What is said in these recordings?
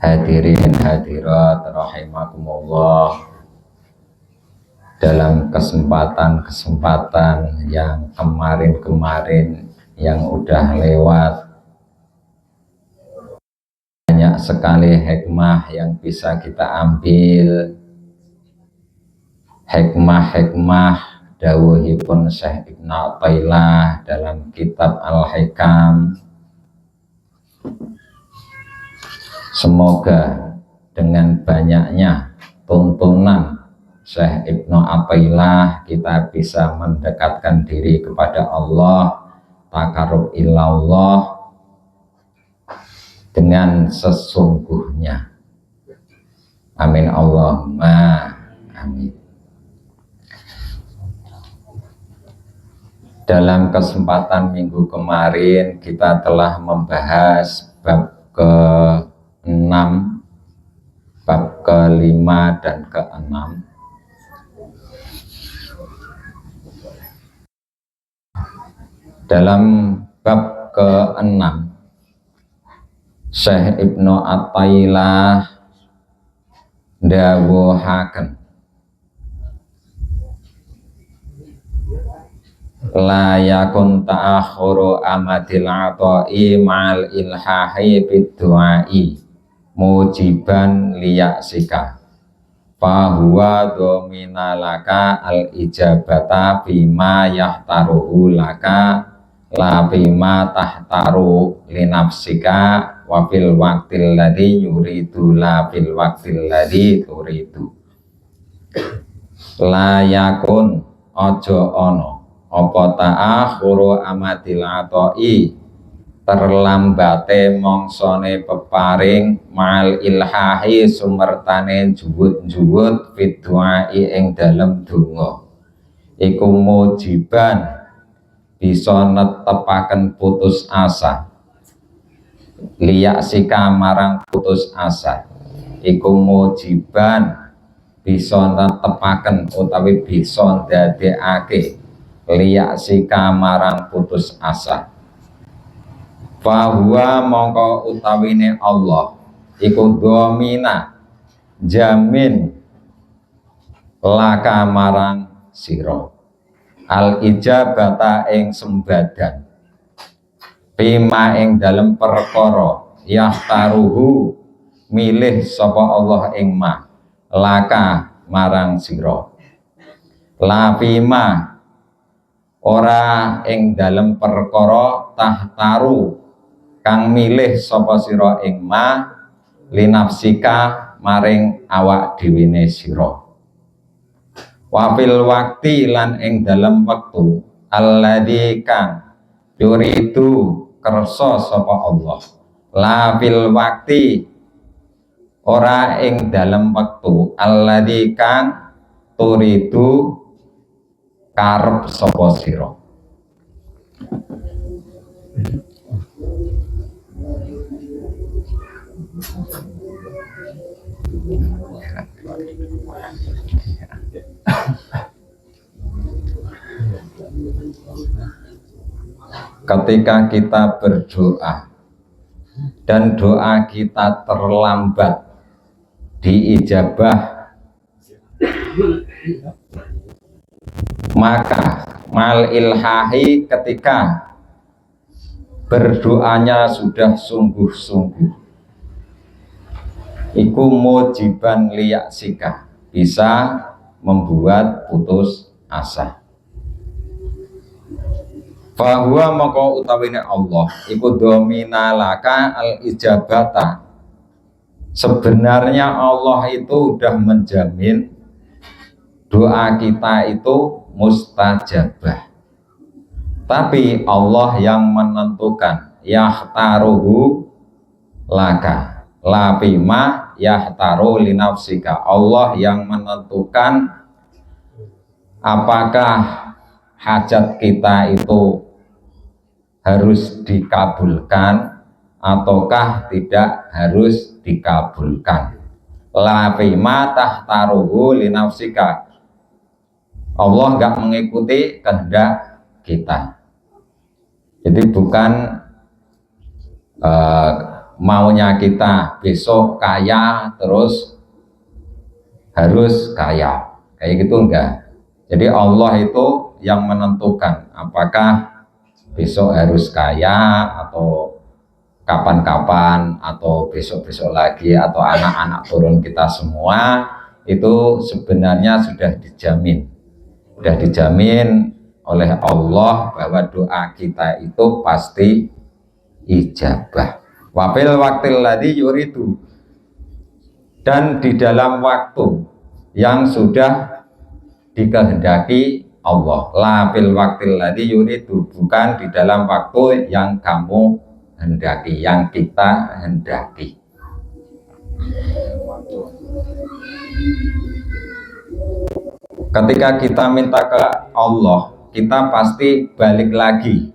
Hadirin hadirat rahimakumullah. Dalam kesempatan-kesempatan yang kemarin-kemarin yang udah lewat, banyak sekali hikmah yang bisa kita ambil. Hikmah-hikmah dawuhipun Syekh Ibnu Athaillah dalam kitab Al-Hikam. Semoga dengan banyaknya tuntunan Syekh Ibnu Athaillah kita bisa mendekatkan diri kepada Allah, taqarrub ilallah dengan sesungguhnya. Amin Allahumma amin. Dalam kesempatan minggu kemarin kita telah membahas bab ke-6, bab ke-5 dan ke-6. Dalam bab ke-6, Syekh Ibnu Athaillah dawuhaken la yakun ta'akhuru amadil ata'i ma'al ilhahi bid du'ai mujiban liyaksika fahuwa dominalaka al ijabata bima yahtaruhu laka la bima tahtaru linafsika wa fil waqtil ladhi yuridu la fil waqtil ladhi turidu. La yakun ojo ono apa ta'akhuru amadil ata'i terlambate mongsone peparing ma'al ilhahi sumertane juwut-juwut fit du'ai ing dalem donga iku mujiban bisa netepaken putus asa liyaksika marang putus asa iku mujiban bisa netepaken utawi bisa ndadekake liyaksika marang putus asa. Fahuwa mongko utawine Allah iku domina jamin laka marang sira al ijabata ing sembadan bima ing dalem perkara yahtaruhu milih sapa Allah ing ma laka marang sira la bima ora ing dalem perkara tahtaru kang milih sapa sira ing ma linafsika maring awak dhewene sira wafil wakti lan ing dalem wektu alladzi kang yuridu kersa sapa Allah la fil wakti ora ing dalem wektu alladzi kang turidu karep sapa sira. Ketika kita berdoa dan doa kita terlambat diijabah, maka mal ilhahi ketika berdoanya sudah sungguh-sungguh iku mujiban liyaksika bisa membuat putus asa. Fahuwa maka utawine Allah iku dominalaka al ijabata. Sebenarnya Allah itu sudah menjamin doa kita itu mustajabah. Tapi Allah yang menentukan yahtaruhu laka la bima yahtaru linafsika. Allah yang menentukan apakah hajat kita itu harus dikabulkan ataukah tidak harus dikabulkan. La bima tahtaruhu linafsika. Allah enggak mengikuti kehendak kita. Jadi bukan maunya kita besok kaya terus harus kaya, kayak gitu enggak. Jadi Allah itu yang menentukan apakah besok harus kaya atau kapan-kapan atau besok-besok lagi atau anak-anak turun kita semua. Itu sebenarnya sudah dijamin oleh Allah bahwa doa kita itu pasti ijabah. Wafil waktil ladzi yuridu, dan di dalam waktu yang sudah dikehendaki Allah. La fil waktil ladzi yuridu, bukan di dalam waktu yang kamu hendaki, yang kita hendaki. Ketika kita minta ke Allah, kita pasti balik lagi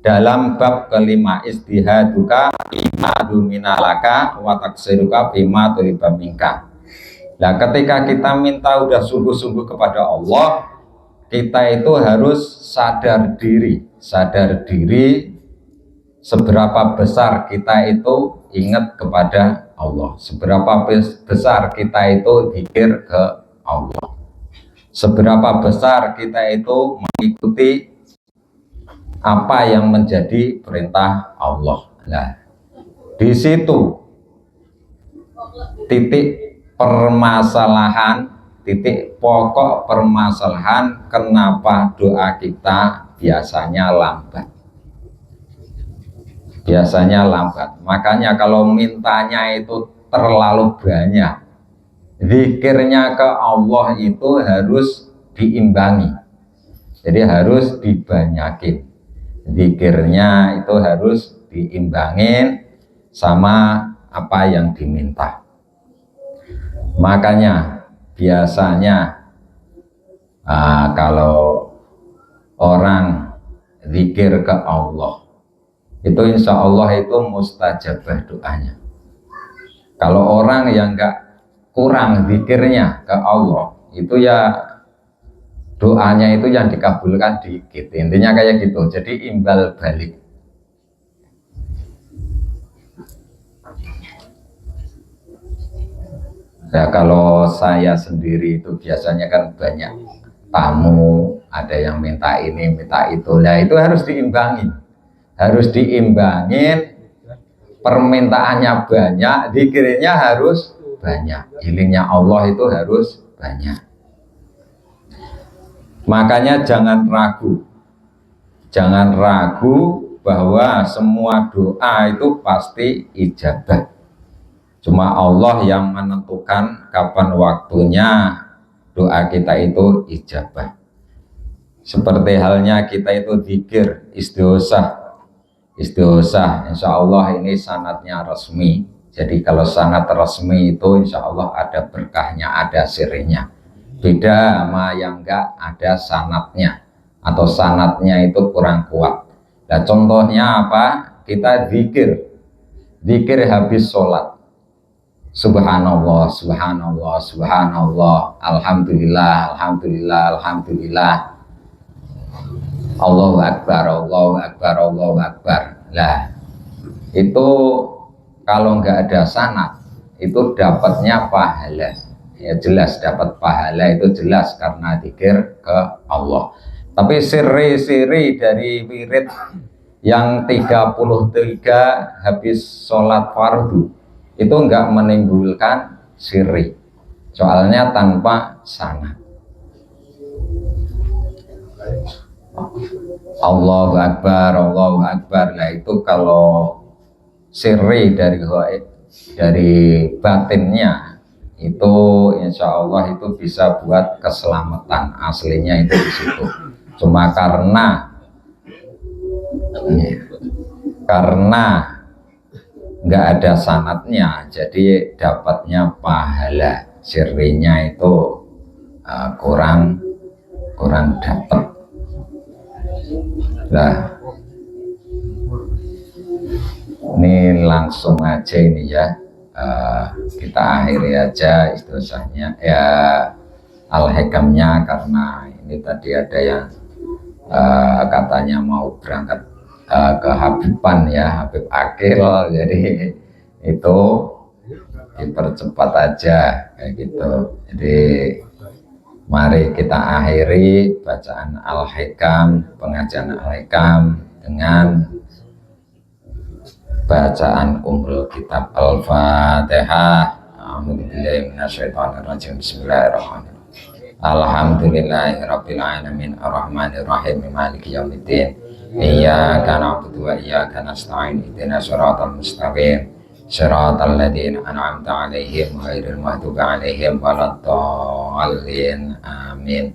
dalam bab kelima, istihaduka bima duminalaka wa taksiruka bima tuliba minka. Nah, ketika kita minta udah sungguh-sungguh kepada Allah, kita itu harus sadar diri seberapa besar kita itu ingat kepada Allah, seberapa besar kita itu zikir ke Allah, seberapa besar kita itu mengikuti apa yang menjadi perintah Allah. Nah, di situ titik permasalahan, titik pokok permasalahan kenapa doa kita biasanya lambat. Makanya kalau mintanya itu terlalu banyak, zikirnya ke Allah itu harus diimbangi. Jadi harus dibanyakin. Zikirnya itu harus diimbangin sama apa yang diminta. Makanya biasanya kalau orang zikir ke Allah itu insya Allah itu mustajabah doanya. Kalau orang yang enggak kurang zikirnya ke Allah, itu ya doanya itu yang dikabulkan dikit. Intinya kayak gitu. Jadi imbal balik. Ya, kalau saya sendiri itu biasanya kan banyak tamu, ada yang minta ini, minta itu. Nah, itu harus diimbangin. Permintaannya banyak, zikirnya harus banyak, ilingnya Allah itu harus banyak. Makanya jangan ragu bahwa semua doa itu pasti ijabah. Cuma Allah yang menentukan kapan waktunya doa kita itu ijabah. Seperti halnya kita itu zikir istighosah, insya Allah ini sanadnya resmi. Jadi kalau sanad resmi itu insya Allah ada berkahnya, ada sirinya. Beda sama yang enggak ada sanadnya atau sanadnya itu kurang kuat. Nah, contohnya apa? Kita zikir habis sholat. Subhanallah, subhanallah, subhanallah, alhamdulillah, alhamdulillah, alhamdulillah. Allahu Akbar, Allahu Akbar, Allahu Akbar. Nah, itu kalau nggak ada sanad, itu dapatnya pahala. Ya jelas dapat pahala, itu jelas karena zikir ke Allah. Tapi siri-siri dari wirid yang 33 habis sholat fardu, itu nggak menimbulkan siri. Soalnya tanpa sanad. Allahu Akbar, Allahu Akbar. Nah, itu kalau siri dari batinnya itu insya Allah itu bisa buat keselamatan, aslinya itu di situ. Cuma karena nggak ada sanatnya, jadi dapatnya pahala, sirinya itu kurang dapat. Nah, ini langsung aja ini ya, kita akhiri aja istighosahnya ya, al-hikamnya, karena ini tadi ada yang katanya mau berangkat ke Habiban ya, Habib Akil, jadi itu dipercepat aja kayak gitu. Jadi mari kita akhiri bacaan Al-Hikam, pengajian Al-Hikam dengan bacaan Ummul Kitab Al-Fatihah. A'udzubillahi minasyaitonirrajim. Bismillahirrahmanirrahim. Alhamdulillahirabbil alamin arrahmanir rahim maliki yaumiddin. Iyyaka na'budu wa iyyaka nasta'in. Ihdinas siratal mustaqim. Shiratal ladzina an'amta 'alaihim ghairil maghdubi 'alaihim waladdallin. Amin.